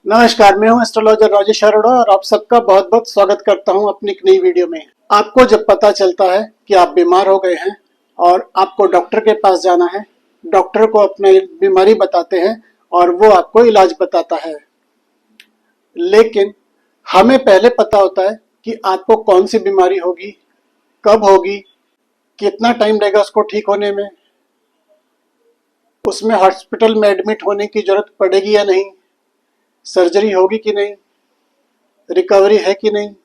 नमस्कार, मैं हूं एस्ट्रोलॉजर राजेश अरोड़ा और आप सबका बहुत बहुत स्वागत करता हूं अपनी एक नई वीडियो में। आपको जब पता चलता है कि आप बीमार हो गए हैं और आपको डॉक्टर के पास जाना है, डॉक्टर को अपनी बीमारी बताते हैं और वो आपको इलाज बताता है। लेकिन हमें पहले पता होता है कि आपको कौन सी बीमारी होगी, कब होगी, कितना टाइम लगेगा उसको ठीक होने में, उसमें हॉस्पिटल में एडमिट होने की जरूरत पड़ेगी या नहीं, सर्जरी होगी कि नहीं, रिकवरी है कि नहीं,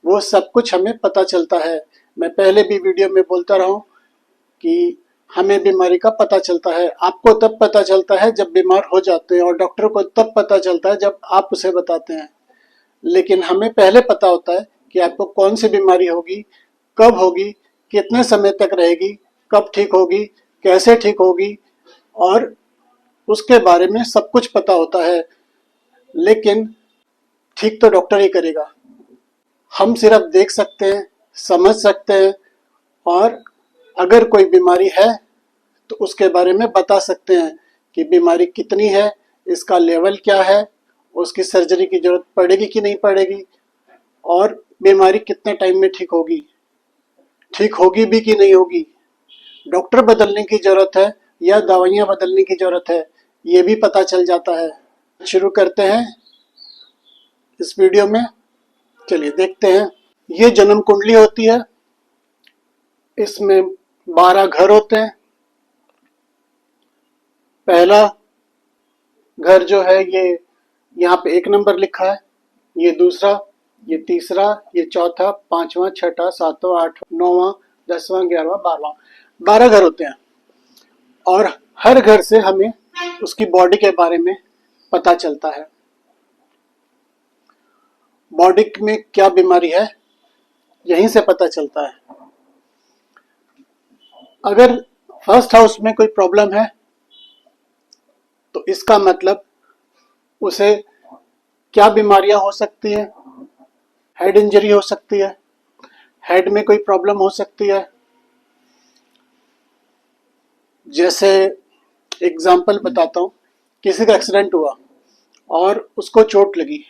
वो सब कुछ हमें पता चलता है। मैं पहले भी वीडियो में बोलता रहा हूं कि हमें बीमारी का पता चलता है। आपको तब पता चलता है जब बीमार हो जाते हैं और डॉक्टर को तब पता चलता है जब आप उसे बताते हैं। लेकिन हमें पहले पता होता है कि आपको कौन सी बीमारी होगी, कब होगी, कितने समय तक रहेगी, कब ठीक होगी, कैसे ठीक होगी, और उसके बारे में सब कुछ पता होता है। लेकिन ठीक तो डॉक्टर ही करेगा। हम सिर्फ देख सकते हैं, समझ सकते हैं और अगर कोई बीमारी है तो उसके बारे में बता सकते हैं कि बीमारी कितनी है, इसका लेवल क्या है, उसकी सर्जरी की जरूरत पड़ेगी कि नहीं पड़ेगी और बीमारी कितने टाइम में ठीक होगी भी कि नहीं होगी, डॉक्टर बदलने की जरूरत है या दवाइयाँ बदलने की जरूरत है, ये भी पता चल जाता है। शुरू करते हैं इस वीडियो में। चलिए देखते हैं। ये जन्म कुंडली होती है, इसमें 12 घर होते हैं। पहला घर जो है ये यहाँ पे 1 नंबर लिखा है, ये दूसरा, ये तीसरा, ये चौथा, पांचवा, छठा, सातवां, आठवां, नौवां, 10वां, 11वां, 12वां, 12 घर होते हैं। और हर घर से हमें उसकी बॉडी के बारे में पता चलता है। बॉडी में क्या बीमारी है यहीं से पता चलता है। अगर फर्स्ट हाउस में कोई प्रॉब्लम है तो इसका मतलब उसे क्या बीमारियां हो सकती है। हेड इंजरी हो सकती है, हेड में कोई प्रॉब्लम हो सकती है। जैसे एग्जाम्पल बताता हूँ, किसी का एक्सीडेंट हुआ और उसको चोट लगी,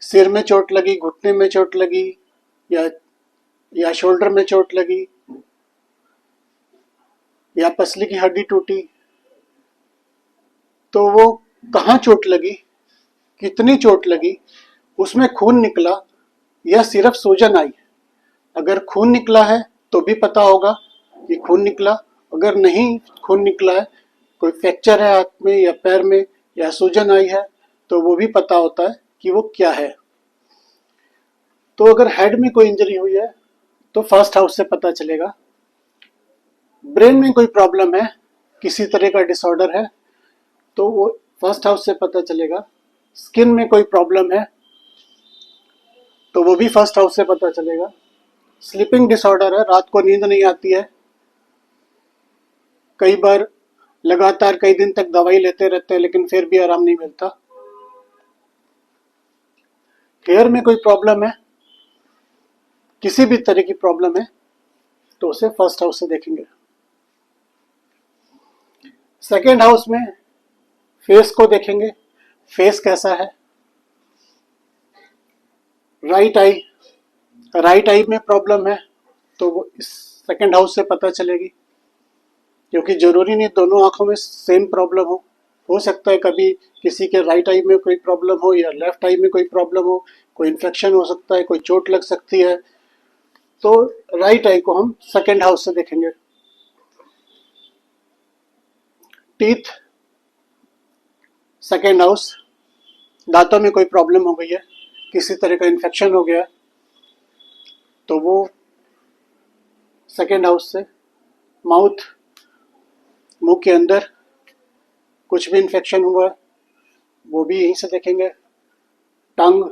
सिर में चोट लगी, घुटने में चोट लगी या शोल्डर में चोट लगी या पसली की हड्डी टूटी, तो वो कहाँ चोट लगी, कितनी चोट लगी, उसमें खून निकला या सिर्फ सूजन आई। अगर खून निकला है तो भी पता होगा कि खून निकला। अगर नहीं खून निकला है, कोई फ्रैक्चर है हाथ में या पैर में या सूजन आई है, तो वो भी पता होता है कि वो क्या है। तो अगर हेड में कोई इंजरी हुई है तो फर्स्ट हाउस से पता चलेगा। ब्रेन में कोई प्रॉब्लम है, किसी तरह का डिसऑर्डर है, तो वो फर्स्ट हाउस से पता चलेगा। स्किन में कोई प्रॉब्लम है तो वो भी फर्स्ट हाउस से पता चलेगा। स्लीपिंग डिसऑर्डर है, रात को नींद नहीं आती है, कई बार लगातार कई दिन तक दवाई लेते रहते हैं लेकिन फिर भी आराम नहीं मिलता। हेयर में कोई प्रॉब्लम है, किसी भी तरह की प्रॉब्लम है, तो उसे फर्स्ट हाउस से देखेंगे। सेकेंड हाउस में फेस को देखेंगे, फेस कैसा है। राइट आई में प्रॉब्लम है तो वो इस सेकेंड हाउस से पता चलेगी, क्योंकि जरूरी नहीं दोनों आंखों में सेम प्रॉब्लम हो सकता है कभी किसी के राइट आई में कोई प्रॉब्लम हो या लेफ्ट आई में कोई प्रॉब्लम हो, कोई इन्फेक्शन हो सकता है, कोई चोट लग सकती है। तो राइट आई को हम सेकेंड हाउस से देखेंगे। टीथ सेकेंड हाउस, दांतों में कोई प्रॉब्लम हो गई है, किसी तरह का इन्फेक्शन हो गया तो वो सेकेंड हाउस से। माउथ, मुंह के अंदर कुछ भी इन्फेक्शन हुआ है वो भी यहीं से देखेंगे। टंग,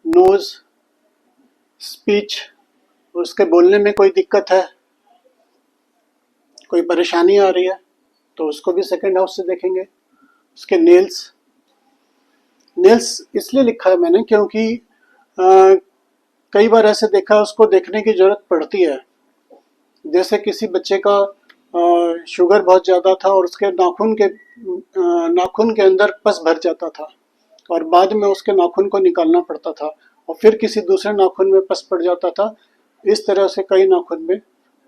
नोज, स्पीच, उसके बोलने में कोई दिक्कत है, कोई परेशानी आ रही है तो उसको भी सेकेंड हाउस से देखेंगे। उसके नेल्स इसलिए लिखा है मैंने क्योंकि कई बार ऐसे देखा, उसको देखने की जरूरत पड़ती है। जैसे किसी बच्चे का शुगर बहुत ज़्यादा था और उसके नाखून के अंदर पस भर जाता था और बाद में उसके नाखून को निकालना पड़ता था और फिर किसी दूसरे नाखून में पस पड़ जाता था। इस तरह से कई नाखून में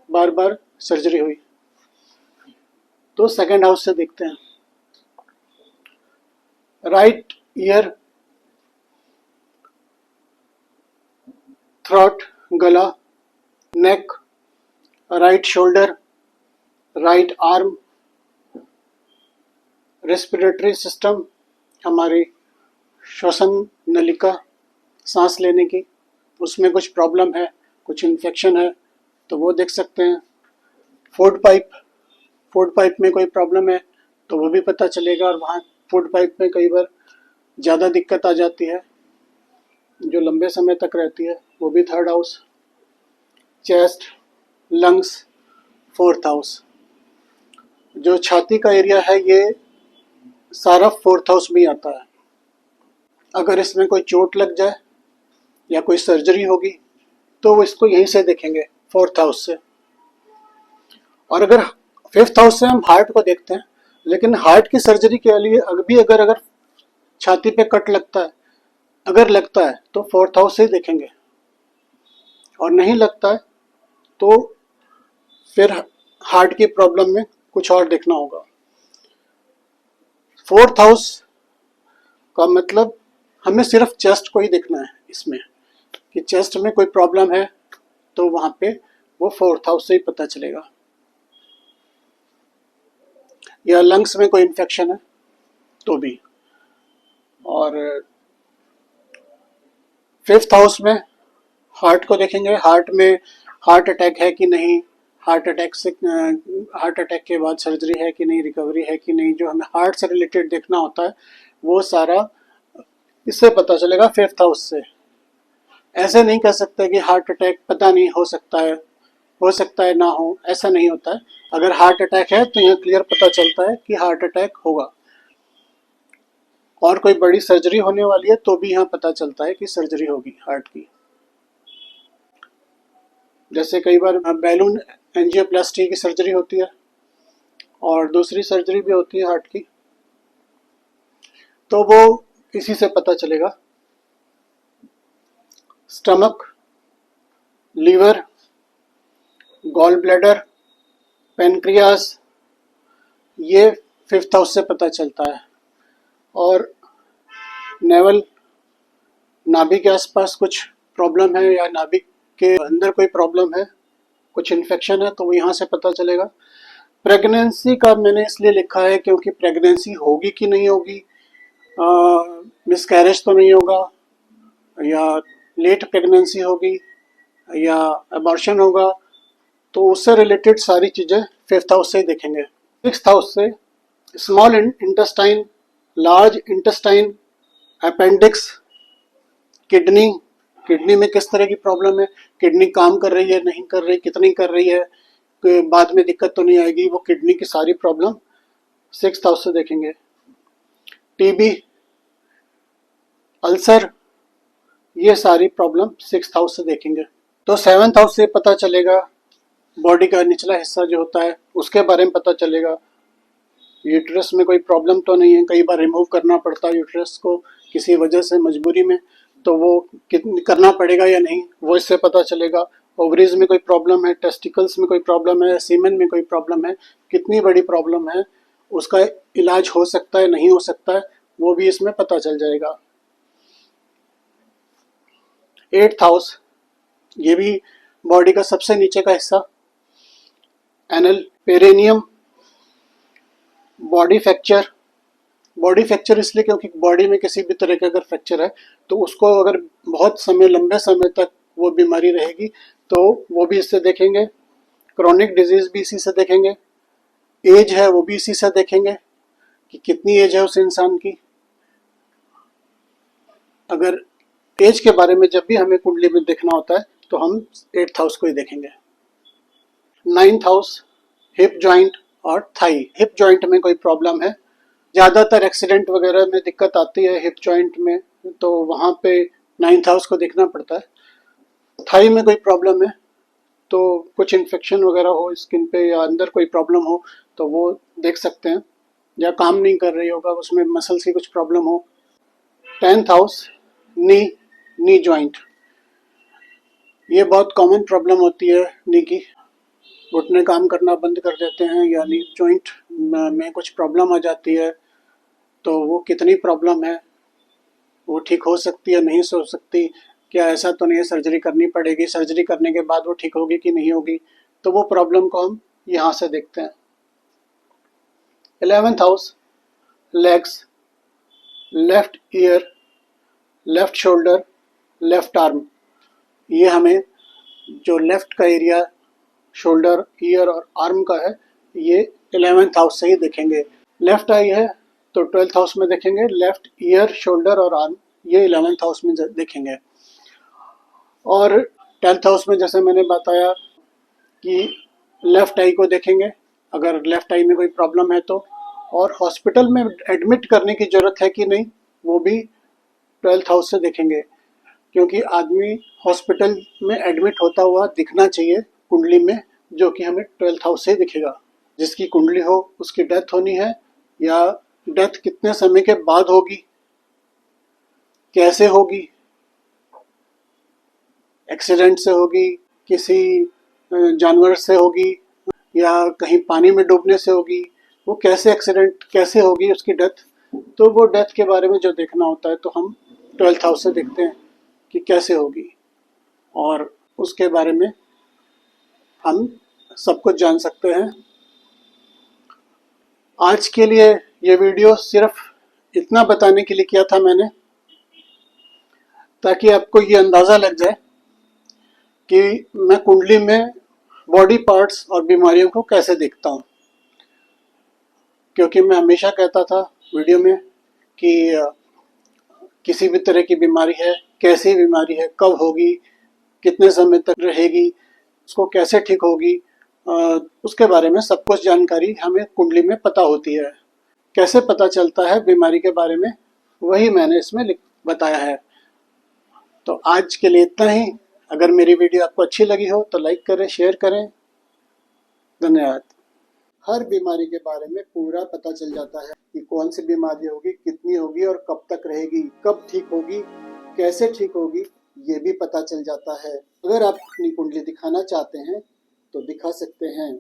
बार बार सर्जरी हुई। तो सेकेंड हाउस से देखते हैं। राइट ईयर, थ्रोट, गला, neck, right shoulder, right arm, respiratory system, हमारी श्वसन नलिका, सांस लेने की, उसमें कुछ प्रॉब्लम है, कुछ इन्फेक्शन है तो वो देख सकते हैं। फूड पाइप में कोई प्रॉब्लम है तो वो भी पता चलेगा और वहाँ फूड पाइप में कई बार ज़्यादा दिक्कत आ जाती है जो लंबे समय तक रहती है, वो भी third house. Chest, lungs, fourth house. जो छाती का एरिया है ये सारा फोर्थ हाउस में आता है। अगर इसमें कोई चोट लग जाए या कोई सर्जरी होगी तो वो इसको यहीं से देखेंगे, फोर्थ हाउस से। और अगर फिफ्थ हाउस से हम हार्ट को देखते हैं, लेकिन हार्ट की सर्जरी के लिए अगर छाती पे कट लगता है, अगर लगता है तो फोर्थ हाउस से ही देखेंगे और नहीं लगता है तो फिर हार्ट की प्रॉब्लम में कुछ और देखना होगा। फोर्थ हाउस का मतलब हमें सिर्फ चेस्ट को ही देखना है इसमें, कि चेस्ट में कोई प्रॉब्लम है तो वहां पे वो फोर्थ हाउस से ही पता चलेगा। या लंग्स में कोई इन्फेक्शन है तो भी। और फिफ्थ हाउस में हार्ट को देखेंगे, हार्ट में हार्ट अटैक है कि नहीं, हार्ट अटैक के बाद सर्जरी है कि नहीं, रिकवरी है कि नहीं, जो हमें हार्ट से रिलेटेड देखना होता है वो सारा इससे पता चलेगा, फिफ्थ हाउस से। ऐसे नहीं कह सकते कि हार्ट अटैक पता नहीं, हो सकता है ना हो, ऐसा नहीं होता है। अगर हार्ट अटैक है तो यह क्लियर पता चलता है कि हार्ट अटैक होगा। और कोई बड़ी सर्जरी होने वाली है तो भी यहाँ पता चलता है कि सर्जरी होगी हार्ट की। जैसे कई बार बैलून एंजियोप्लास्टी की सर्जरी होती है और दूसरी सर्जरी भी होती है हार्ट की, तो वो इसी से पता चलेगा। Stomach, liver, gall bladder, pancreas, ये फिफ्थ हाउस से पता चलता है। और नेवल, नाभि के आसपास कुछ प्रॉब्लम है या नाभि के अंदर कोई प्रॉब्लम है, कुछ इन्फेक्शन है तो वो यहाँ से पता चलेगा। प्रेगनेंसी का मैंने इसलिए लिखा है क्योंकि प्रेगनेंसी होगी कि नहीं होगी, मिसकैरेज तो नहीं होगा, या लेट प्रेगनेंसी होगी, या अबॉर्शन होगा, तो उससे रिलेटेड सारी चीज़ें फिफ्थ हाउस से ही देखेंगे। सिक्स्थ हाउस से small intestine, large intestine, appendix, kidney में किस तरह की प्रॉब्लम है, किडनी काम कर रही है नहीं कर रही, कितनी कर रही है, बाद में दिक्कत तो नहीं आएगी, वो किडनी की सारी प्रॉब्लम सिक्स्थ हाउस से देखेंगे। टीबी, अल्सर, ये सारी प्रॉब्लम सिक्स्थ हाउस से देखेंगे। तो सेवंथ हाउस से पता चलेगा बॉडी का निचला हिस्सा जो होता है उसके बारे में पता चलेगा। यूट्रस में कोई प्रॉब्लम तो नहीं है, कई बार रिमूव करना पड़ता है यूट्रस को किसी वजह से, मजबूरी में, तो वो करना पड़ेगा या नहीं वो इससे पता चलेगा। ओवरीज में कोई प्रॉब्लम है, टेस्टिकल्स में कोई प्रॉब्लम है, सीमेन में कोई प्रॉब्लम है, कितनी बड़ी प्रॉब्लम है, उसका इलाज हो सकता है नहीं हो सकता है, वो भी इसमें पता चल जाएगा। एट्थ हाउस, ये भी बॉडी का सबसे नीचे का हिस्सा, एनल, पेरेनियम, बॉडी फ्रैक्चर इसलिए क्योंकि बॉडी में किसी भी तरह का अगर फ्रैक्चर है तो उसको अगर बहुत समय, लंबे समय तक वो बीमारी रहेगी तो वो भी इससे देखेंगे। क्रॉनिक डिजीज भी इसी से देखेंगे। एज है वो भी इसी से देखेंगे कि कितनी एज है उस इंसान की। अगर एज के बारे में जब भी हमें कुंडली में देखना होता है तो हम एट्थ हाउस को ही देखेंगे। नाइन्थ हाउस, हिप जॉइंट और थाई। हिप जॉइंट में कोई प्रॉब्लम है, ज़्यादातर एक्सीडेंट वगैरह में दिक्कत आती है हिप जॉइंट में, तो वहाँ पे नाइन्थ हाउस को देखना पड़ता है। थाई में कोई प्रॉब्लम है तो कुछ इन्फेक्शन वगैरह हो स्किन पे या अंदर कोई प्रॉब्लम हो तो वो देख सकते हैं, या काम नहीं कर रही होगा, उसमें मसल्स की कुछ प्रॉब्लम हो। 10th हाउस, नी जॉइंट, ये बहुत कॉमन प्रॉब्लम होती है नी की। घुटने काम करना बंद कर देते हैं, या नी जॉइंट में कुछ प्रॉब्लम आ जाती है। तो वो कितनी प्रॉब्लम है, वो ठीक हो सकती है नहीं हो सकती, क्या ऐसा तो नहीं है सर्जरी करनी पड़ेगी, सर्जरी करने के बाद वो ठीक होगी कि नहीं होगी, तो वो प्रॉब्लम को हम यहाँ से देखते हैं। 11th house, legs, left ear, left shoulder, left arm, ये हमें जो लेफ्ट का एरिया शोल्डर, ईयर और आर्म का है, ये 11th हाउस से ही देखेंगे। लेफ्ट आई है तो 12th हाउस में देखेंगे, लेफ्ट ईयर, शोल्डर और आर्म ये 11th हाउस में देखेंगे। और 10th हाउस में जैसे मैंने बताया कि लेफ्ट आई को देखेंगे अगर लेफ्ट आई में कोई प्रॉब्लम है तो, और हॉस्पिटल में एडमिट करने की ज़रूरत है कि नहीं वो भी 12th हाउस से देखेंगे, क्योंकि आदमी हॉस्पिटल में एडमिट होता हुआ दिखना चाहिए कुंडली में, जो कि हमें 12th हाउस से ही दिखेगा। जिसकी कुंडली हो उसकी डेथ होनी है, या डेथ कितने समय के बाद होगी, कैसे होगी, एक्सीडेंट से होगी, किसी जानवर से होगी, या कहीं पानी में डूबने से होगी, वो कैसे एक्सीडेंट कैसे होगी उसकी डेथ, तो वो डेथ के बारे में जो देखना होता है तो हम 12th हाउस से देखते हैं कि कैसे होगी, और उसके बारे में हम सब कुछ जान सकते हैं। आज के लिए ये वीडियो सिर्फ इतना बताने के लिए किया था मैंने, ताकि आपको ये अंदाज़ा लग जाए कि मैं कुंडली में बॉडी पार्ट्स और बीमारियों को कैसे देखता हूँ। क्योंकि मैं हमेशा कहता था वीडियो में कि किसी भी तरह की बीमारी है, कैसी बीमारी है, कब होगी, कितने समय तक रहेगी, उसको कैसे ठीक होगी, उसके बारे में सब कुछ जानकारी हमें कुंडली में पता होती है। कैसे पता चलता है बीमारी के बारे में, वही मैंने इसमें बताया है। तो आज के लिए इतना ही। अगर मेरी वीडियो आपको अच्छी लगी हो तो लाइक करें, शेयर करें। धन्यवाद। हर बीमारी के बारे में पूरा पता चल जाता है कि कौन सी बीमारी होगी, कितनी होगी और कब तक रहेगी, कब ठीक होगी, कैसे ठीक होगी, ये भी पता चल जाता है। अगर आप अपनी कुंडली दिखाना चाहते हैं तो दिखा सकते हैं।